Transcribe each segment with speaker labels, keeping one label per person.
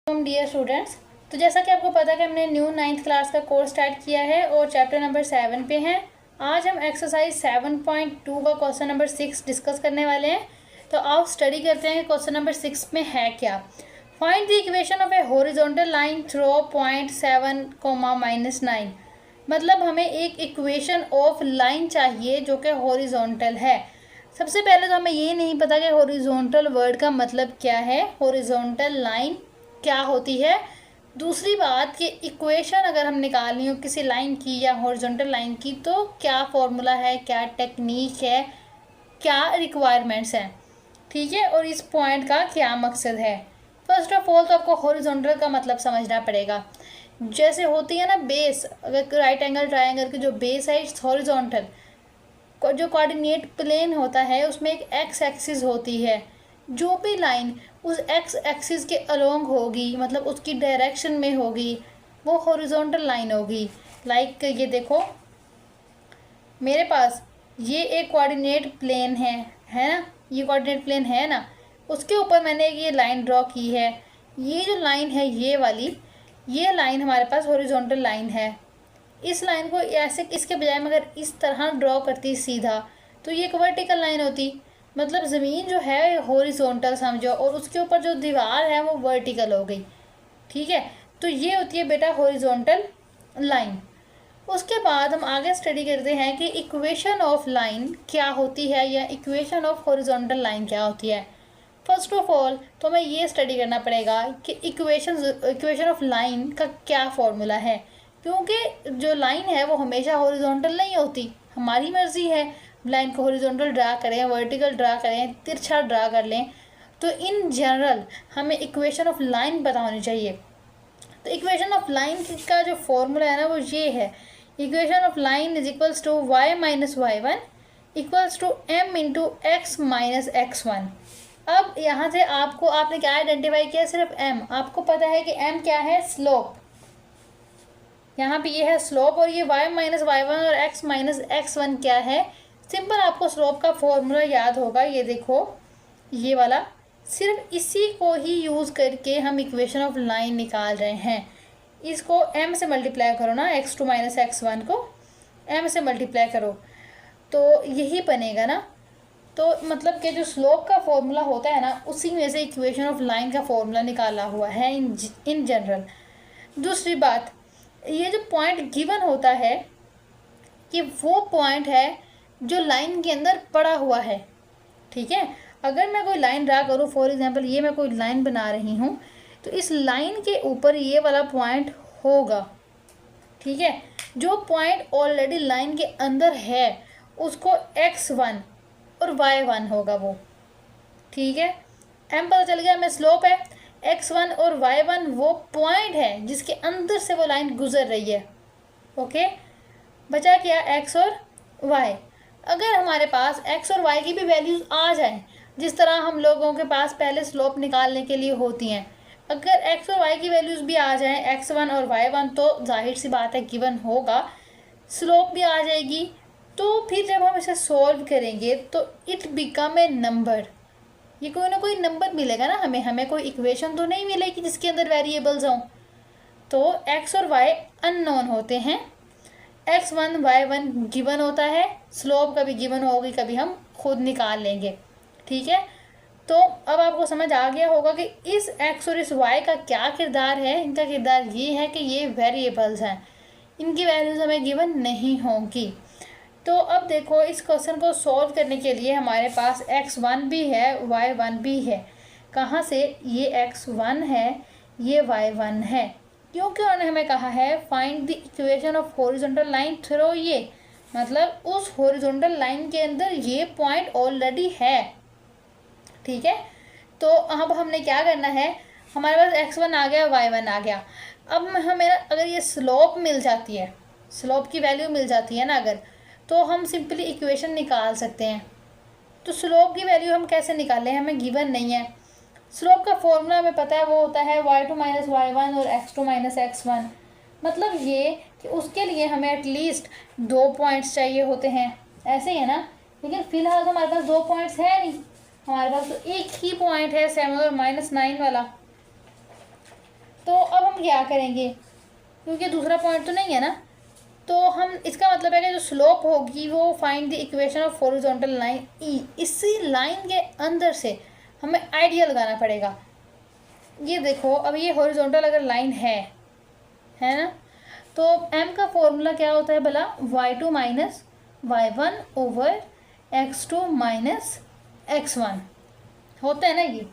Speaker 1: Dear students, तो जैसा कि आपको पता है कि हमने न्यू 9th क्लास का कोर्स स्टार्ट किया है और चैप्टर नंबर 7 पे हैं। आज हम एक्सरसाइज 7.2 का क्वेश्चन नंबर 6 डिस्कस करने वाले हैं। तो आओ स्टडी करते हैं कि क्वेश्चन नंबर 6 में है क्या। Find the equation of A horizontal line through point 7, -9। मतलब हमें एक इक्वेशन ऑफ लाइन चाहिए जो कि हॉरिजॉन्टल है। सबसे पहले तो हमें ये नहीं पता कि हॉरिजॉन्टल वर्ड का मतलब क्या है, हॉरिजॉन्टल लाइन क्या होती है। दूसरी बात कि इक्वेशन अगर हम निकालनी हो किसी लाइन की या हॉरिजॉन्टल लाइन की तो क्या फॉर्मूला है, क्या टेक्निक है, क्या रिक्वायरमेंट्स हैं, ठीक है, और इस पॉइंट का क्या मकसद है। फर्स्ट ऑफ ऑल तो आपको हॉरिजॉन्टल का मतलब समझना पड़ेगा। जैसे होती है ना बेस, अगर राइट एंगल ट्रायंगल की जो बेस है इट्स हॉरिजॉन्टल। जो कोऑर्डिनेट प्लेन होता है उसमें एक एक्स एक्सिस होती है। जो भी लाइन उस एक्स एक्सिस के अलोंग होगी, मतलब उसकी डायरेक्शन में होगी, वो हॉरिजॉन्टल लाइन होगी। लाइक ये देखो, मेरे पास ये एक कोऑर्डिनेट प्लेन है ना, ये कोऑर्डिनेट प्लेन है ना, उसके ऊपर मैंने एक ये लाइन ड्रॉ की है। ये जो लाइन है ये वाली, ये लाइन हमारे पास हॉरिजॉन्टल लाइन है। इस लाइन को ऐसे इसके बजाय मैं अगर इस तरह ड्रॉ करती सीधा तो ये एक वर्टिकल लाइन होती। मतलब ज़मीन जो है हॉरिजॉन्टल समझो और उसके ऊपर जो दीवार है वो वर्टिकल हो गई, ठीक है। तो ये होती है बेटा हॉरिजॉन्टल लाइन। उसके बाद हम आगे स्टडी करते हैं कि इक्वेशन ऑफ लाइन क्या होती है या इक्वेशन ऑफ हॉरिजॉन्टल लाइन क्या होती है। फर्स्ट ऑफ ऑल तो हमें ये स्टडी करना पड़ेगा कि इक्वेशन ऑफ लाइन का क्या फॉर्मूला है, क्योंकि जो लाइन है वो हमेशा हॉरिजॉन्टल नहीं होती। हमारी मर्ज़ी है लाइन को हॉरिजॉन्टल ड्रा करें, वर्टिकल ड्रा करें, तिरछा ड्रा कर लें। तो इन जनरल हमें इक्वेशन ऑफ लाइन पता होनी चाहिए। तो इक्वेशन ऑफ लाइन का जो फॉर्मूला है ना वो ये है, equation of line is equals to y minus y1 equals to m into x minus x1। अब यहाँ से आपने क्या आइडेंटिफाई किया, सिर्फ m। आपको पता है कि m क्या है, स्लोप। यहाँ पे ये है स्लोप, और ये y माइनस y1 और x माइनस x1 क्या है। सिंपल आपको स्लोप का फॉर्मूला याद होगा, ये देखो ये वाला। सिर्फ इसी को ही यूज़ करके हम इक्वेशन ऑफ लाइन निकाल रहे हैं। इसको m से मल्टीप्लाई करो ना, x2 माइनस x1 को m से मल्टीप्लाई करो तो यही बनेगा ना। तो मतलब कि जो स्लोप का फॉर्मूला होता है ना उसी में से इक्वेशन ऑफ लाइन का फॉर्मूला निकाला हुआ है इन जनरल। दूसरी बात, ये जो पॉइंट गिवन होता है कि वो पॉइंट है जो लाइन के अंदर पड़ा हुआ है, ठीक है। अगर मैं कोई लाइन ड्रा करूँ, फॉर एग्जांपल ये मैं कोई लाइन बना रही हूँ, तो इस लाइन के ऊपर ये वाला पॉइंट होगा, ठीक है। जो पॉइंट ऑलरेडी लाइन के अंदर है उसको x1 और y1 होगा वो, ठीक है। m पता चल गया, हमें स्लोप है। x1 और y1 वो पॉइंट है जिसके अंदर से वो लाइन गुजर रही है, ओके। बचा क्या, x और y। अगर हमारे पास x और y की भी वैल्यूज़ आ जाएं, जिस तरह हम लोगों के पास पहले स्लोप निकालने के लिए होती हैं, अगर x और y की वैल्यूज़ भी आ जाएं, x1 और y1, तो जाहिर सी बात है गिवन होगा, स्लोप भी आ जाएगी। तो फिर जब हम इसे सॉल्व करेंगे तो इट बिकम ए नंबर। ये कोई ना कोई नंबर मिलेगा ना हमें कोई इक्वेशन तो नहीं मिलेगी जिसके अंदर वेरिएबल्स हों। तो x और y अननोन होते हैं, x1 y1 गिवन होता है, स्लोप कभी गिवन होगी कभी हम खुद निकाल लेंगे, ठीक है। तो अब आपको समझ आ गया होगा कि इस x और इस y का क्या किरदार है। इनका किरदार ये है कि ये वेरिएबल्स हैं, इनकी वैल्यूज़ हमें गिवन नहीं होंगी। तो अब देखो, इस क्वेश्चन को सॉल्व करने के लिए हमारे पास x1 भी है, y1 भी है। कहाँ से, ये x1 है, ये y1 है, क्योंकि उन्होंने हमें कहा है find the equation of horizontal line through ये, मतलब उस हॉरिजॉन्टल लाइन के अंदर ये पॉइंट ऑलरेडी है, ठीक है। तो अब हमने क्या करना है, हमारे पास x1 आ गया, y1 आ गया। अब हमें अगर ये स्लोप मिल जाती है, स्लोप की वैल्यू मिल जाती है ना अगर, तो हम सिंपली इक्वेशन निकाल सकते हैं। तो स्लोप की वैल्यू हम कैसे निकालें, हमें गिवन नहीं है। स्लोप का फॉर्मूला हमें पता है, वो होता है y2 माइनस y1 और x2 माइनस x1। मतलब ये कि उसके लिए हमें एटलीस्ट 2 पॉइंट्स चाहिए होते हैं, ऐसे ही है ना। लेकिन फ़िलहाल तो हमारे पास 2 पॉइंट्स है नहीं, हमारे पास तो एक ही पॉइंट है 7 और -9 वाला। हम क्या करेंगे, क्योंकि दूसरा पॉइंट तो नहीं है ना, तो हम इसका मतलब है कि जो स्लोप होगी वो find the equation of horizontal line ई, इसी लाइन के अंदर से हमें आइडिया लगाना पड़ेगा। ये देखो अब ये हॉरिजॉन्टल अगर लाइन है ना, तो m का फॉर्मूला क्या होता है भला, y2 minus y1 over x2 minus x1 होता है ना ये।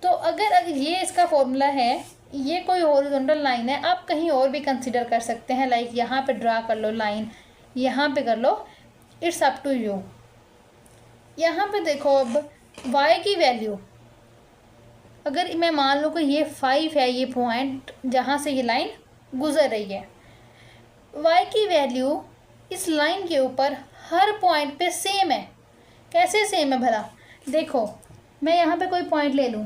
Speaker 1: तो अगर ये इसका फॉर्मूला है, ये कोई हॉरिजॉन्टल लाइन है, आप कहीं और भी कंसीडर कर सकते हैं, लाइक यहाँ पे ड्रा कर लो लाइन, यहाँ पे कर लो, इट्स अप टू यू। यहाँ पे देखो अब y की वैल्यू, अगर मैं मान लूँ कि ये 5 है, ये पॉइंट जहाँ से ये लाइन गुजर रही है, y की वैल्यू इस लाइन के ऊपर हर पॉइंट पे सेम है। कैसे सेम है भला, देखो मैं यहाँ पे कोई पॉइंट ले लूँ,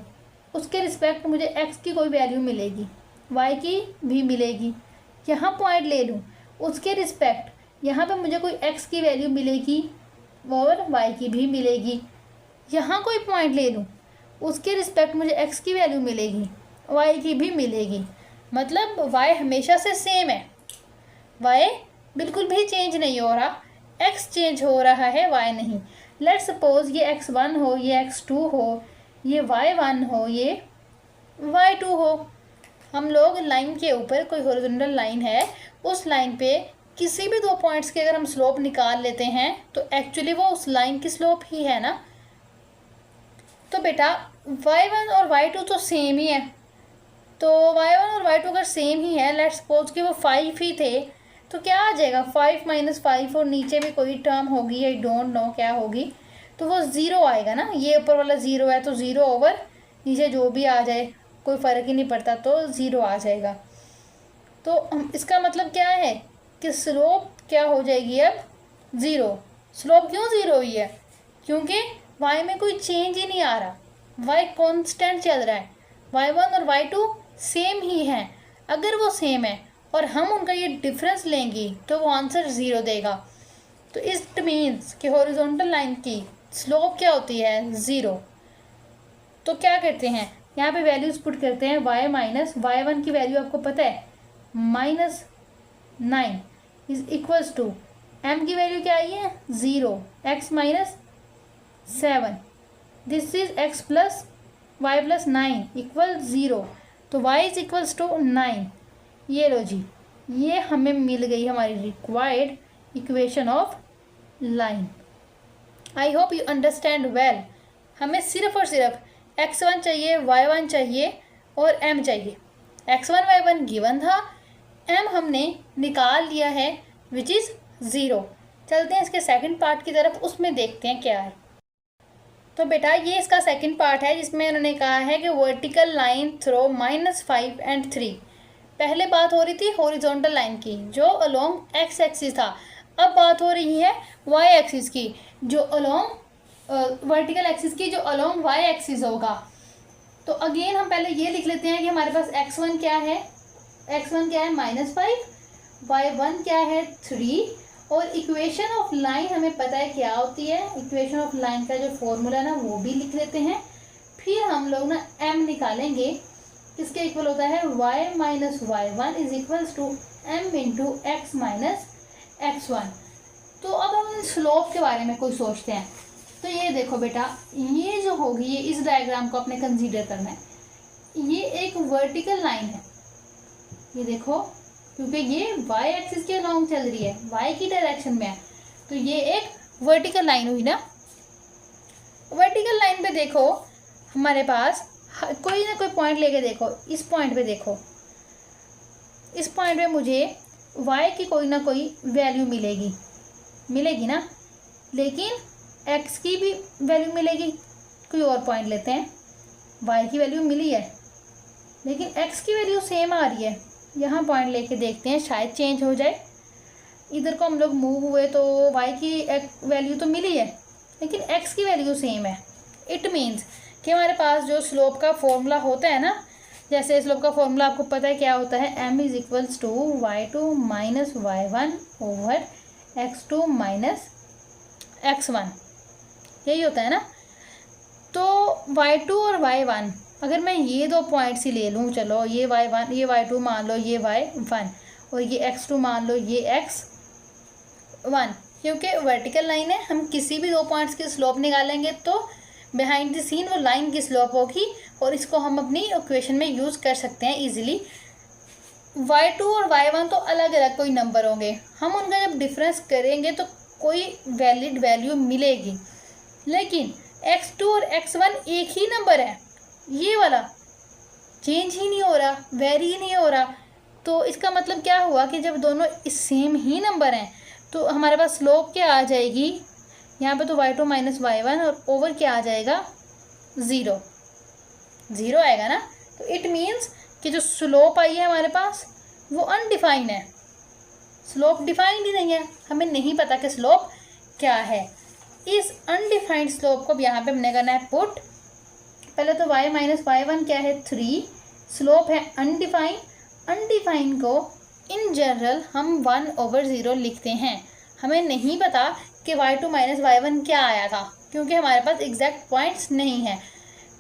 Speaker 1: उसके रिस्पेक्ट मुझे x की कोई वैल्यू मिलेगी, y की भी मिलेगी। यहाँ पॉइंट ले लूँ, उसके रिस्पेक्ट यहाँ पे मुझे कोई x की वैल्यू मिलेगी और y की भी मिलेगी। यहाँ कोई पॉइंट ले लूँ, उसके रिस्पेक्ट मुझे x की वैल्यू मिलेगी, y की भी मिलेगी। मतलब y हमेशा से सेम है, y बिल्कुल भी चेंज नहीं हो रहा, x चेंज हो रहा है, y नहीं। लेट्स सपोज ये x1 हो, ये x2 हो, ये y1 हो, ये y2 हो। हम लोग लाइन के ऊपर कोई हॉरिजॉन्टल लाइन है, उस लाइन पे किसी भी दो पॉइंट्स के अगर हम स्लोप निकाल लेते हैं तो एक्चुअली वो उस लाइन की स्लोप ही है ना। तो बेटा y1 और y2 तो सेम ही है, तो y1 और y2 अगर सेम ही है, लेट्स सपोज कि वो 5 ही थे, तो क्या आ जाएगा 5 माइनस 5, और नीचे भी कोई टर्म होगी, आई डोंट नो क्या होगी, तो वो 0 आएगा ना। ये ऊपर वाला 0 है तो 0 ओवर नीचे जो भी आ जाए कोई फ़र्क ही नहीं पड़ता, तो 0 आ जाएगा। तो हम इसका मतलब क्या है कि स्लोप क्या हो जाएगी अब 0। स्लोप क्यों 0 हुई है, क्योंकि y में कोई चेंज ही नहीं आ रहा, y कांस्टेंट चल रहा है, y1 और y2 सेम ही हैं। अगर वो सेम है और हम उनका ये डिफरेंस लेंगे तो वो आंसर 0 देगा। तो इट मीन्स कि हॉरिजॉन्टल लाइन की स्लोप क्या होती है 0। तो क्या करते हैं, यहाँ पे वैल्यूज पुट करते हैं, y माइनस y1 की वैल्यू आपको पता है -9 इज इक्वल्स टू m की वैल्यू क्या आई है 0, x minus 7, this is x plus y plus 9 equal 0, तो y इज इक्वल्स टू 9। ये लो जी, ये हमें मिल गई हमारी required equation of line. I hope you understand well. हमें सिर्फ और सिर्फ x1 चाहिए, y1 चाहिए और m चाहिए। x1 y1 गिवन था, m हमने निकाल लिया है विच इज़ 0। चलते हैं इसके सेकंड पार्ट की तरफ, उसमें देखते हैं क्या है। तो बेटा ये इसका सेकंड पार्ट है जिसमें उन्होंने कहा है कि वर्टिकल लाइन थ्रो -5 and 3। पहले बात हो रही थी हॉरिजॉन्टल लाइन की जो अलोंग x एक्सिस था, अब बात हो रही है y एक्सिस की जो अलोंग वर्टिकल एक्सिस की जो अलोंग y एक्सिस होगा। तो अगेन हम पहले ये लिख लेते हैं कि हमारे पास x1 क्या है, x1 क्या है -5, y1 क्या है 3, और इक्वेशन ऑफ लाइन हमें पता है क्या होती है। इक्वेशन ऑफ लाइन का जो फॉर्मूला ना वो भी लिख लेते हैं। फिर हम लोग ना m निकालेंगे, इसके इक्वल होता है y minus y1 is equals to m into X minus x1। तो अब हम स्लोप के बारे में कोई सोचते हैं। तो ये देखो बेटा, ये जो होगी, ये इस डायग्राम को अपने कंसीडर करना है, ये एक वर्टिकल लाइन है, ये देखो, क्योंकि ये y एक्सिस के अलोंग चल रही है, y की डायरेक्शन में है, तो ये एक वर्टिकल लाइन हुई ना। वर्टिकल लाइन पे देखो हमारे पास कोई ना कोई पॉइंट लेके देखो, इस पॉइंट पे देखो, इस पॉइंट पे मुझे y की कोई ना कोई वैल्यू मिलेगी ना, लेकिन x की भी वैल्यू मिलेगी। कोई और पॉइंट लेते हैं, y की वैल्यू मिली है लेकिन x की वैल्यू सेम आ रही है, यहाँ पॉइंट लेके देखते हैं शायद चेंज हो जाए। इधर को हम लोग मूव हुए तो y की वैल्यू तो मिली है लेकिन x की वैल्यू सेम है। इट मीन्स कि हमारे पास जो स्लोप का फॉर्मूला होता है ना, जैसे स्लोप का फॉर्मूला आपको पता है क्या होता है, m is equals to y2 minus y1 over x2 minus x1, यही होता है ना। तो y2 और y1 अगर मैं ये दो पॉइंट्स ही ले लूँ, चलो ये y1 ये y2 मान लो, ये y1 और ये x2 मान लो, ये x1, क्योंकि वर्टिकल लाइन है, हम किसी भी दो पॉइंट्स की स्लोप निकालेंगे तो बिहाइंड द सीन वो लाइन की स्लोप होगी और इसको हम अपनी इक्वेशन में यूज़ कर सकते हैं इजीली। y2 और y1 तो अलग अलग कोई नंबर होंगे, हम उनका जब डिफरेंस करेंगे तो कोई वैलिड वैल्यू मिलेगी, लेकिन x2 और x1 एक ही नंबर है, ये वाला चेंज ही नहीं हो रहा, वेरी ही नहीं हो रहा। तो इसका मतलब क्या हुआ कि जब दोनों सेम ही नंबर हैं तो हमारे पास स्लोप क्या आ जाएगी, यहाँ पे तो y2 माइनस y1 और ओवर क्या आ जाएगा, ज़ीरो, ज़ीरो आएगा ना। तो इट मीन्स कि जो स्लोप आई है हमारे पास वो अनडिफाइंड है, स्लोप डिफाइंड ही नहीं है, हमें नहीं पता कि स्लोप क्या है। इस अनडिफाइंड स्लोप को यहाँ पे हमने करना है पुट। पहले तो y माइनस y1 क्या है, 3, स्लोप है अनडिफाइंड, अनडिफाइंड को इन जनरल हम 1/0 लिखते हैं। हमें नहीं पता कि y2 माइनस y1 क्या आया था क्योंकि हमारे पास एग्जैक्ट पॉइंट्स नहीं हैं,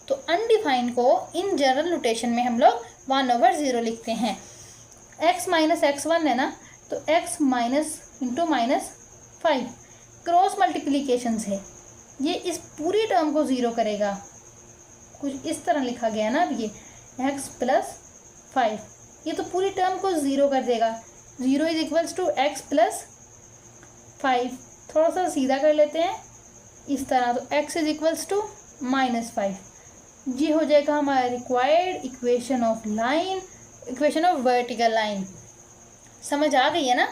Speaker 1: तो अनडिफाइंड को इन जनरल नोटेशन में हम लोग 1/0 लिखते हैं। x माइनस x1 है ना, तो x minus into minus 5 cross multiplication है, ये इस पूरी टर्म को ज़ीरो करेगा, कुछ इस तरह लिखा गया ना। अब ये x प्लस 5 ये तो पूरी टर्म को ज़ीरो कर देगा, 0 is equals to x plus 5। थोड़ा सा सीधा कर लेते हैं इस तरह, तो x is equals to minus 5, ये हो जाएगा हमारा required equation of line, equation of vertical line. समझ आ गई है ना।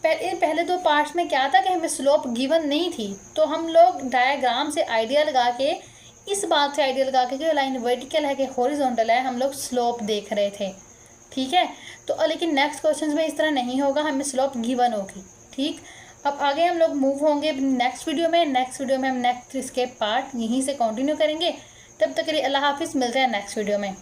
Speaker 1: पहले दो पार्ट्स में क्या था कि हमें स्लोप गिवन नहीं थी, तो हम लोग डायग्राम से आइडिया लगा के, इस बात से आइडिया लगा के कि लाइन वर्टिकल है कि हॉरिजॉन्टल है, हम लोग स्लोप देख रहे थे, ठीक है। तो लेकिन नेक्स्ट क्वेश्चन में इस तरह नहीं होगा, हमें स्लोप गिवन होगी, ठीक। अब आगे हम लोग मूव होंगे नेक्स्ट वीडियो में हम नेक्स्ट इसके पार्ट यहीं से कंटिन्यू करेंगे। तब तक के लिए अल्लाह हाफिज़, मिलते हैं नेक्स्ट वीडियो में।